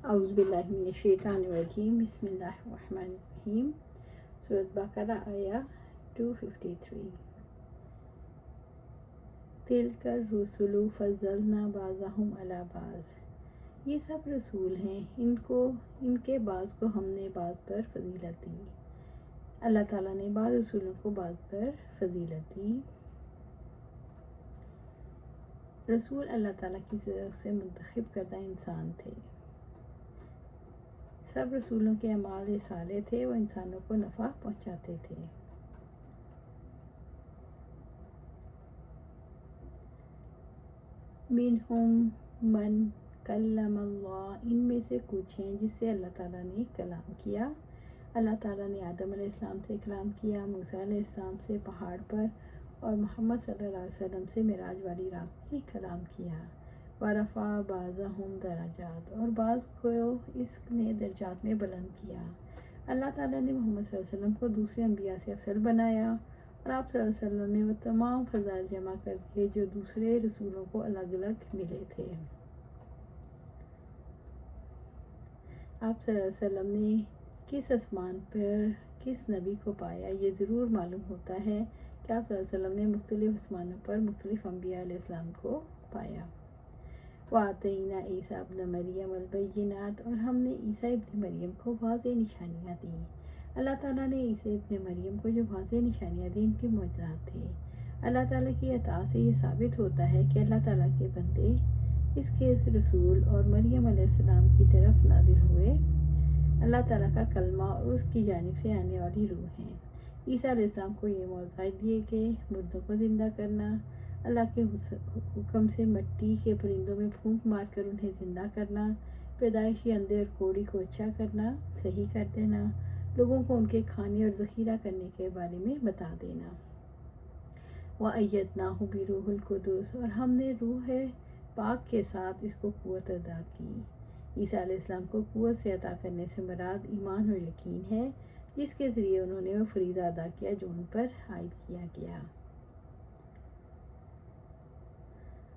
اعوذ باللہ من الشیطان الرجیم بسم اللہ الرحمن الرحیم سورۃ بقرہ آیا 253 تلک الرسل فضلنا بعضهم علی بعض یہ سب رسول ہیں، ان کے بعض کو ہم نے بعض پر فضیلت دی۔ اللہ تعالیٰ نے بعض رسولوں کو بعض پر فضیلت دی۔ رسول اللہ تعالیٰ کی طرف سے منتخب کردہ انسان تھے۔ سب رسولوں کے اعمال صالح تھے، وہ انسانوں کو نفع پہنچاتے تھے۔ منہم من کلم اللہ، ان میں سے کچھ ہیں جس سے اللہ تعالیٰ نے کلام کیا۔ اللہ تعالیٰ نے آدم علیہ السلام سے کلام کیا، موسیٰ علیہ السلام سے پہاڑ پر، اور محمد صلی اللہ علیہ وسلم سے معراج والی رات میں کلام کیا۔ ورفع بعضهم درجات، اور بعض کو اس نے درجات میں بلند کیا۔ اللہ تعالیٰ نے محمد صلی اللہ علیہ وسلم کو دوسرے انبیاء سے افضل بنایا، اور آپ صلی اللہ علیہ وسلم میں وہ تمام فضائل جمع کر دیے جو دوسرے رسولوں کو الگ الگ ملے تھے۔ آپ صلی اللہ علیہ وسلم نے کس آسمان پر کس نبی کو پایا، یہ ضرور معلوم ہوتا ہے کہ آپ صلی اللہ علیہ وسلم نے مختلف آسمانوں پر مختلف انبیاء علیہ السلام کو پایا۔ وَآتَيْنَا عِیسیٰ ابْنَ مَرْیَمَ الْبَیِّنَاتِ، اور ہم نے عیسیٰ ابن مریم کو واضح نشانیاں دیں۔ اللہ تعالیٰ نے عیسیٰ ابن مریم کو جو واضح نشانیاں دیں ان کے معجزات تھے۔ اللہ تعالیٰ کی عطا سے یہ ثابت ہوتا ہے کہ اللہ تعالیٰ کے بندے اس کے رسول اور مریم علیہ السلام کی طرف نازل ہوئے اللہ تعالیٰ کا کلمہ اور اس کی جانب سے آنے والی روح ہیں۔ عیسیٰ علیہ السلام کو یہ معجزات دیے کہ مردوں کو زندہ کرنا، اللہ کے حکم سے مٹی کے پرندوں میں پھونک مار کر انہیں زندہ کرنا، پیدائشی اندھے اور کوڑی کو اچھا کرنا، صحیح کر دینا، لوگوں کو ان کے کھانے اور ذخیرہ کرنے کے بارے میں بتا دینا۔ وَأَيَّدْنَاهُ بِرُوحِ الْقُدُسِ، اور ہم نے روح پاک کے ساتھ اس کو قوت عطا کی۔ عیسیٰ علیہ السلام کو قوت سے عطا کرنے سے مراد ایمان اور یقین ہے، جس کے ذریعے انہوں نے وہ فریضہ ادا کیا جو ان پر عائد کیا گیا۔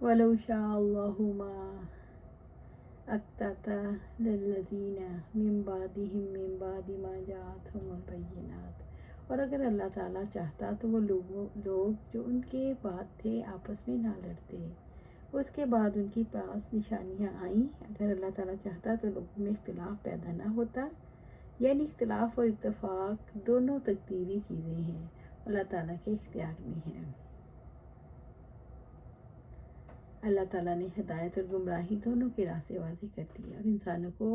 وَلَوْ شَاءَ اللَّهُ مَا اقْتَتَلَ الَّذِينَ مِن بَعْدِهِم مِّن بَعْدِ مَا جَاءَتْهُمُ الْبَيِّنَاتُ، اور اگر اللہ تعالیٰ چاہتا تو وہ لوگ جو ان کے بعد تھے آپس میں نہ لڑتے، اس کے بعد ان کی پاس نشانیاں آئیں۔ اگر اللہ تعالیٰ چاہتا تو لوگوں میں اختلاف پیدا نہ ہوتا، یعنی اختلاف اور اتفاق دونوں تقدیری چیزیں ہیں، اللہ تعالیٰ کے اختیار میں ہیں۔ اللہ تعالیٰ نے ہدایت اور گمراہی دونوں کے راستے واضح کر دیے، اور انسانوں کو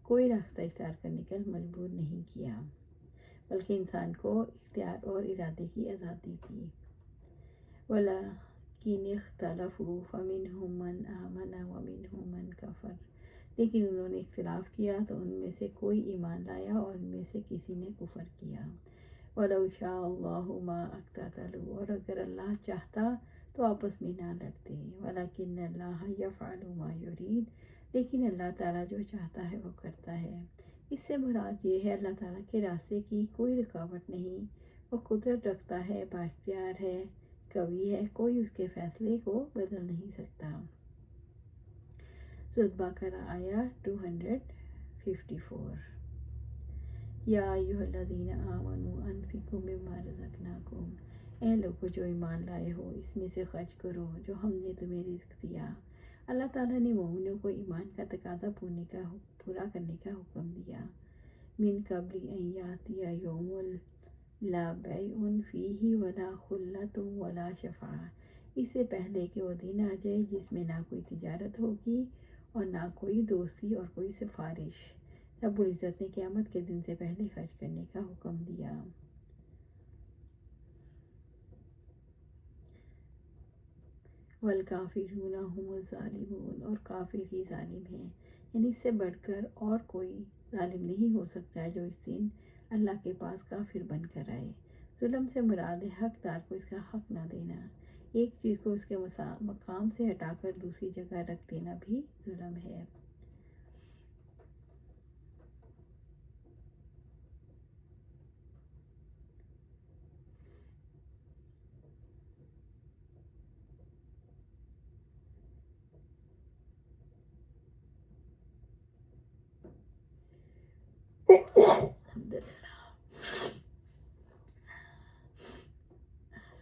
کوئی راستہ اختیار کرنے کا مجبور نہیں کیا، بلکہ انسان کو اختیار اور ارادے کی آزادی دی۔ وَلَٰكِنِ اخْتَلَفُوا فَمِنْهُم مَّنْ آمَنَ وَمِنْهُم مَّنْ كَفَرَ، لیکن انہوں نے اختلاف کیا تو ان میں سے کوئی ایمان لایا اور ان میں سے کسی نے کفر کیا۔ وَلَوْ شَاءَ اللَّهُ مَا اقْتَتَلُوا، اور اگر اللہ چاہتا تو آپس میں نہ لڑتے۔ وَلَٰكِنَّ اللَّهَ يَفْعَلُ مَا يُرِيدُ، لیکن اللہ تعالیٰ جو چاہتا ہے وہ کرتا ہے۔ اس سے مراد یہ ہے اللہ تعالیٰ کے راستے کی کوئی رکاوٹ نہیں، وہ قدرت رکھتا ہے، بااختیار ہے، قوی ہے، کوئی اس کے فیصلے کو بدل نہیں سکتا۔ سورۃ بقرہ آیا 254۔ یا ایھا الذین آمنوا انفقوا مما رزقناکم، اے لوگو جو ایمان لائے ہو اس میں سے خرچ کرو جو ہم نے تمہیں رزق دیا۔ اللہ تعالیٰ نے مومنوں کو ایمان کا تقاضا پورا کرنے کا حکم دیا۔ من قبل ان یاتی یوم لا بیع فیہ ولا خلۃ ولا شفاعہ، اس سے پہلے کہ وہ دن آ جائے جس میں نہ کوئی تجارت ہوگی اور نہ کوئی دوستی اور کوئی سفارش۔ رب العزت نے قیامت کے دن سے پہلے خرچ کرنے کا حکم دیا۔ والکافرون هم الظالمون، اور کافر ہی ظالم ہیں، یعنی اس سے بڑھ کر اور کوئی ظالم نہیں ہو سکتا جو اس دن اللہ کے پاس کافر بن کر آئے۔ ظلم سے مراد ہے حقدار کو اس کا حق نہ دینا، ایک چیز کو اس کے مقام سے ہٹا کر دوسری جگہ رکھ دینا بھی ظلم ہے۔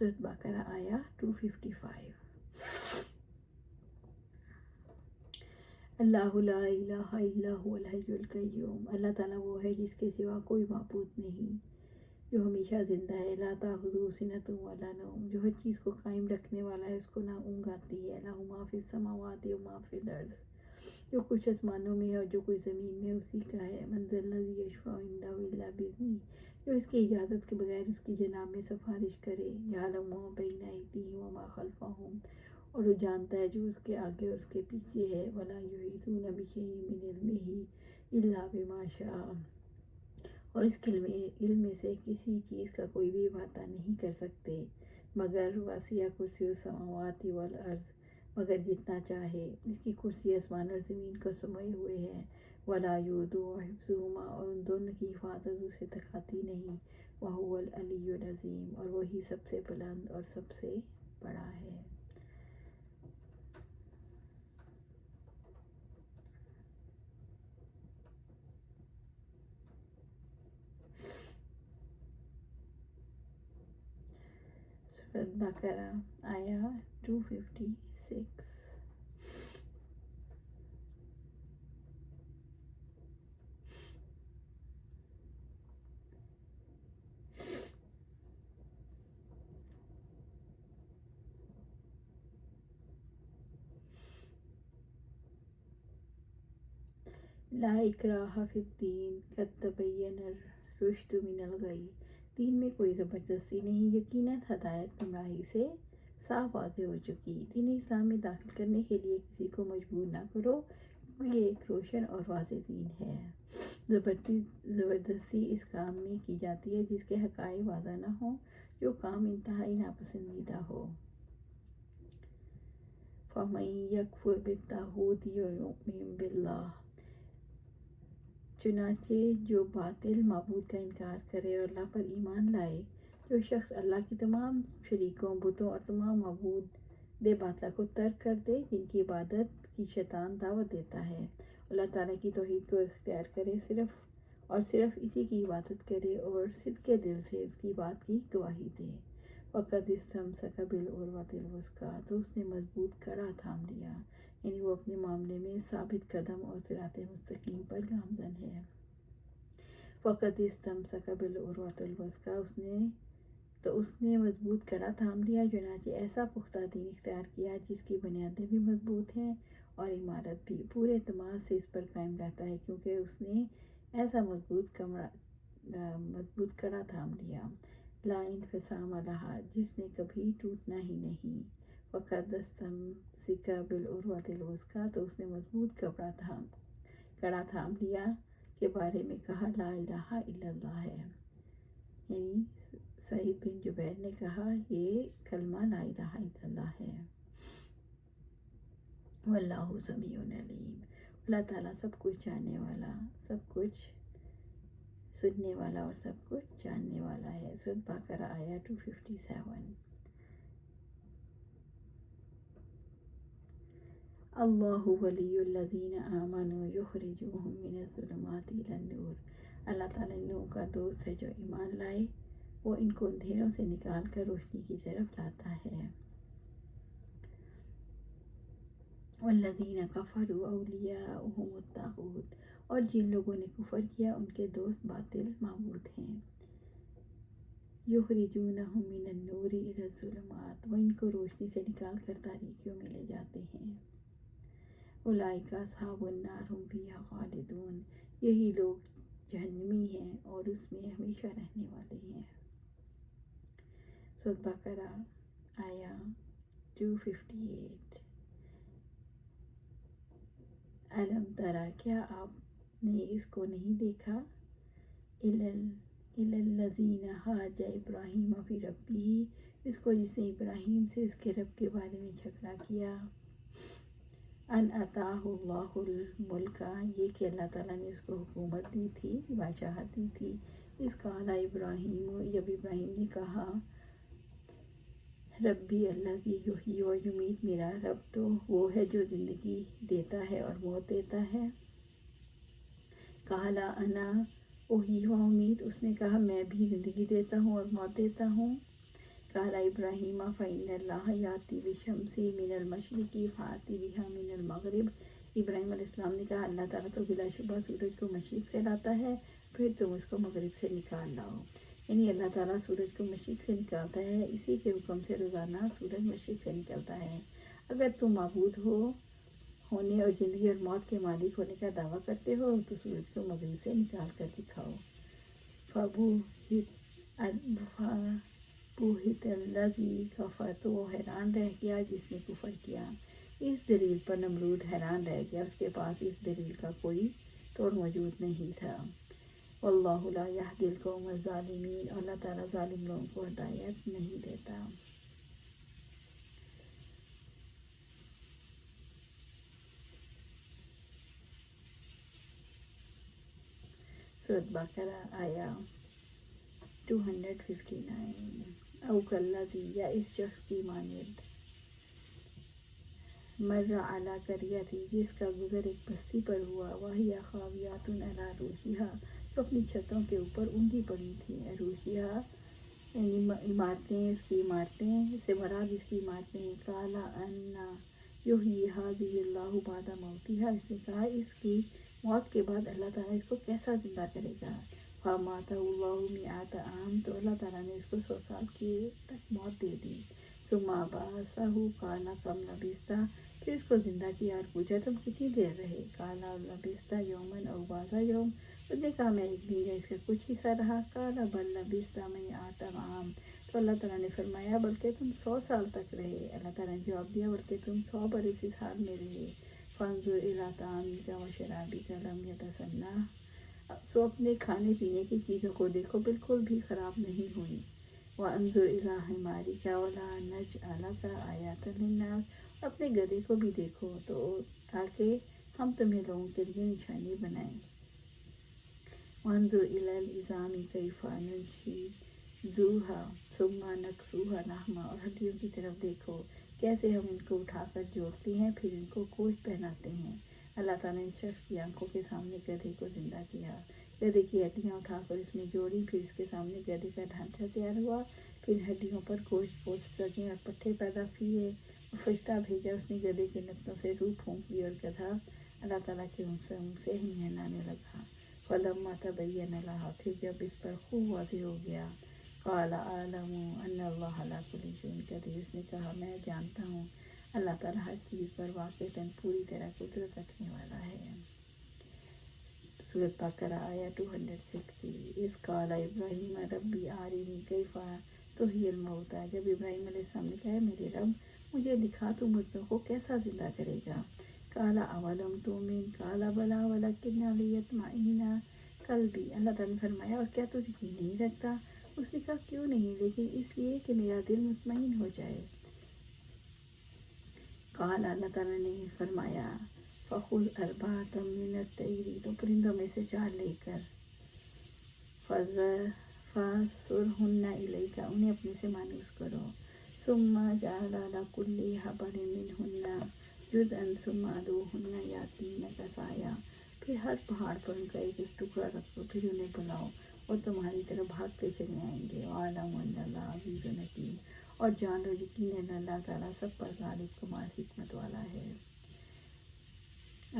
سورۃ بقرہ آیا 255۔ اللہ لا الہ الا هو الحی القیوم، اللہ تعالیٰ وہ ہے جس کے سوا کوئی معبود نہیں، جو ہمیشہ زندہ ہے۔ لا تأخذہ سنۃ ولا نوم، جو ہر چیز کو قائم رکھنے والا ہے، اس کو نہ اونگ آتی ہے۔ لہ ما فی السماوات و ما فی الارض، جو کچھ آسمانوں میں ہے اور جو کچھ زمین میں اسی کا ہے۔ من ذا الذی یشفع عندہ الا باذنہ، جو اس کی اجازت کے بغیر اس کی جناب میں سفارش کرے۔ یعلم ما بین ایدیہم وما خلفہم، اور وہ جانتا ہے جو اس کے آگے اور اس کے پیچھے ہے۔ ولا یحیطون بشیء من علمہ الا بما شاء، اور اس کے علم میں سے کسی چیز کا کوئی بھی احاطہ نہیں کر سکتے مگر وسع کرسی السماوات والارض، مگر جتنا چاہے۔ اس کی کرسی آسمان اور زمین کو سموئے ہوئے ہے۔ ولا یؤودہ حفظہما، اور ان دونوں کی حفاظت اسے تھکاتی نہیں۔ وہو العلی العظیم، اور وہی سب سے بلند اور سب سے بڑا ہے۔ سورۃ بقرہ آیا 256۔ لا اکراہ فی الدین قد تبین الرشد من الغی، دین میں کوئی زبردستی نہیں، یقیناً ہدایت گمراہی سے صاف واضح ہو چکی۔ دین اسلام میں داخل کرنے کے لیے کسی کو مجبور نہ کرو، کیونکہ یہ ایک روشن اور واضح دین ہے۔ زبردستی اس کام میں کی جاتی ہے جس کے حقائق واضح نہ ہوں، جو کام انتہائی ناپسندیدہ ہو۔ فَمَن یکفر بالطاغوت ویؤمن باللہ، چنانچہ جو باطل معبود کا انکار کرے اور اللہ پر ایمان لائے، جو شخص اللہ کی تمام شریکوں، بتوں اور تمام معبود باطلہ کو ترک کر دے جن کی عبادت کی شیطان دعوت دیتا ہے، اللہ تعالیٰ کی توحید کو اختیار کرے، صرف اسی کی عبادت کرے اور صدقے دل سے اس کی بات کی گواہی دے۔ فقد استمسک بالعروۃ الوثقی، تو اس نے مضبوط کڑا تھام لیا، یعنی وہ اپنے معاملے میں ثابت قدم اور صراط مستقیم پر گامزن ہے۔ فقد استمسک بالعروۃ الوثقی، اس نے مضبوط کڑا تھام لیا، چنانچہ ایسا پختہ دین اختیار کیا جس کی بنیادیں بھی مضبوط ہیں اور عمارت بھی پورے اعتماد سے اس پر قائم رہتا ہے، کیونکہ اس نے ایسا مضبوط کڑا تھام لیا۔ لا انفصام لہا، جس نے کبھی ٹوٹنا ہی نہیں۔ فقد استمسک بالعروۃ الوثقی، تو اس نے مضبوط کڑا تھام لیا کے بارے میں کہا لا الہ الا اللہ ہے، یعنی سعید بن جبیر نے کہا یہ کلمہ لا الہ الا اللہ ہے۔ واللہ سمیع علیم، اللہ تعالیٰ سب کچھ جاننے والا، سب کچھ سننے والا اور سب کچھ جاننے والا ہے۔ سورۃ بقرہ آیا 257۔ اللہ ولی الذین آمنوا یخرجوہم من الظلمات الی النور، اللہ تعالیٰ ان لوگوں کا دوست ہے جو ایمان لائے، وہ ان کو اندھیروں سے نکال کر روشنی کی طرف لاتا ہے۔ والذین کفروا اولیاؤہم الطاغوت، اور جن لوگوں نے کفر کیا ان کے دوست باطل معبود ہیں۔ یخرجونہم من النور الی الظلمات، وہ ان کو روشنی سے نکال کر تاریکیوں میں لے جاتے ہیں۔ اولئک اصحاب النار ھم فیہا خالدون، یہی لوگ جہنمی ہیں اور اس میں ہمیشہ رہنے والے ہیں۔ سورۃ بقرہ آیا 258۔ علم ترا، کیا آپ نے اس کو نہیں دیکھا؟ الی الذین حاج ابراہیم فی ربہ، اس کو جس نے ابراہیم سے اس کے رب کے بارے میں جھگڑا کیا۔ ان آتاہ اللہ الملک، یہ کہ اللہ تعالیٰ نے اس کو حکومت دی تھی، بادشاہت دی تھی۔ اس قال ابراہیم، جب ابراہیم نے کہا ربی الذی یحیی و یمیت، میرا رب تو وہ ہے جو زندگی دیتا ہے اور موت دیتا ہے۔ قال انا احیی و امیت، اس نے کہا میں بھی زندگی دیتا ہوں اور موت دیتا ہوں۔ قال ابراہیم فإن اللہ یاتی بشمسی من المشرقی فاتی بہا من المغرب۔ ابراہیم علیہ السلام نے کہا اللہ تعالیٰ تو بلا شبہ سورج کو مشرق سے لاتا ہے، پھر تم اس کو مغرب سے نکال لاؤ۔ یعنی اللہ تعالیٰ سورج کو مشرق سے نکالتا ہے، اسی کے حکم سے روزانہ سورج مشرق سے نکلتا ہے۔ اگر تم معبود ہونے اور زندگی اور موت کے مالک ہونے کا دعویٰ کرتے ہو تو سورج کو مغرب سے نکال کر دکھاؤ۔ بُہِتَ الَّذِی کَفَرَ، تو وہ حیران رہ گیا جس نے کفر کیا۔ اس دلیل پر نمرود حیران رہ گیا، اس کے پاس اس دلیل کا کوئی توڑ موجود نہیں تھا۔ واللہ لا یہدی القوم الظالمین، اور اللہ تعالیٰ ظالم لوگوں کو ہدایت نہیں دیتا۔ سورۃ بقرہ آیا 259۔ او کالذی، یا اس شخص کی مانند، مر علی قریۃ، جس کا گزر ایک بستی پر ہوا، وہی خاویۃ علی عروشہا، تو اپنی چھتوں کے اوپر اونگی پڑی تھی۔ عروشہا یعنی عمارتیں، اس کی عمارتیں، اس سے مراد اس کی عمارتیں۔ قال انا یحیی ہذہ اللہ بعد موتہا، اس نے کہا اس کی موت کے بعد اللہ تعالیٰ اس کو کیسا زندہ کرے گا۔ فاماتہ اللہ مئۃ عام، تو اللہ تعالیٰ نے اس کو 100 سال کی تک موت دے دی۔ ثم بعثہ قال کم لبثت، پھر اس کو زندہ کیا اور پوچھا تم کتنی دیر رہے۔ قال لبثت یوما او بعض یوم، اس نے کہا میں ایک دن یا اس کا کچھ حصہ رہا۔ قال بل لبثت مئۃ عام، تو اللہ تعالیٰ نے فرمایا بلکہ تم 100 سال تک رہے۔ اللہ تعالیٰ نے جواب دیا بلکہ تم 100 برس اس حال میں رہے۔ فانظر الی طعامک وشرابک لم یتسنہ، سو اپنے کھانے پینے کی چیزوں کو دیکھو بالکل بھی خراب نہیں ہوئی۔ وانظر الی حمارک ولا نجعلک آیۃ للناس، اپنے گدھے کو بھی دیکھو تو تاکہ ہم تمہیں لوگوں کے لیے نشانی بنائیں۔ وانظر الی العظام کیف ننشزها ثم نکسوها لحما، اور ہڈیوں کی طرف دیکھو کیسے ہم ان کو اٹھا کر جوڑتے ہیں پھر ان کو گوشت پہناتے ہیں۔ اللہ تعالیٰ نے اس شخص کی آنکھوں کے سامنے گدھے کو زندہ کیا، گدھے کی ہڈیاں اٹھا کر اس میں جوڑی، پھر اس کے سامنے گدھے کا ڈھانچہ تیار ہوا، پھر ہڈیوں پر گوشت پوست لگے اور پٹھے پیدا کیے، اور فرشتہ بھیجا، اس نے گدھے کے نتنوں سے روح پھونک دی اور گدھا اللہ تعالیٰ کے منہ سے ہنہنانے لگا۔ فلما تبین لہا، پھر جب اس پر خوب واضح ہو گیا، قال اعلم ان اللہ علی کل شیء قدیر، اس نے کہا میں جانتا ہوں اللہ تعالیٰ ہر چیز پر واقعتاً پوری طرح قدرت رکھنے والا ہے۔ سورۃ بقرہ آیا 260۔ اس قال ابراہیم ربی ارنی کیف تحیی الموتیٰ، جب ابراہیم علیہ السلام نے کہا میرے رب مجھے دکھا تو مردوں کو کیسا زندہ کرے گا۔ قال اولم تؤمن، قال بلی ولکن لیطمئن قلبی، اللہ تعالیٰ نے فرمایا اور کیا تو یقین نہیں رکھتا؟ اس نے کہا کیوں نہیں، لیکن اس لیے کہ میرا دل مطمئن ہو جائے۔ قال، اللہ تعالیٰ نے فرمایا فخذ أربعة من الطير، تو پرندوں میں سے 4 لے کر، فصرهن إليك، انہیں اپنے سے مانوس کرو، ثم جعل على كل حبل منهن جزءا ثم ادعوهن يأتينك سعيا، پھر ہر پہاڑ پر ان کا ایک ایک ٹکڑا رکھو، پھر انہیں بلاؤ اور تمہاری طرف بھاگتے چلے آئیں گے۔ وَاعْلَمْ أَنَّ اللَّهَ عَزِيزٌ حَكِيمٌ، اور جان لو یقیناً اللہ تعالیٰ سب پر غالب کمال حکمت والا ہے۔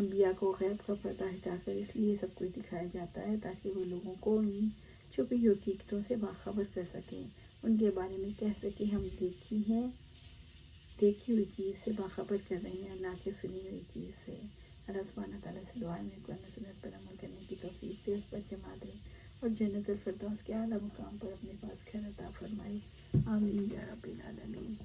انبیاء کو غیب کا پردہ ہٹا کر اس لیے سب کچھ دکھایا جاتا ہے تاکہ وہ لوگوں کو ان چھپی ہوئی حقیقتوں سے باخبر کر سکیں، ان کے بارے میں کہہ سکیں ہم دیکھی ہوئی چیز سے باخبر کر رہے ہیں، نہ کہ سنی ہوئی چیز سے۔ اللہ سبحانہ تعالیٰ سے دعا ہے قرآن سنت پر عمل کرنے کی توفیق دے، اس پر جما دے اور جنت الفردوس کے اعلیٰ مقام پر اپنے پاس گھر عطا فرمائے۔ آمین یا رب العالمین۔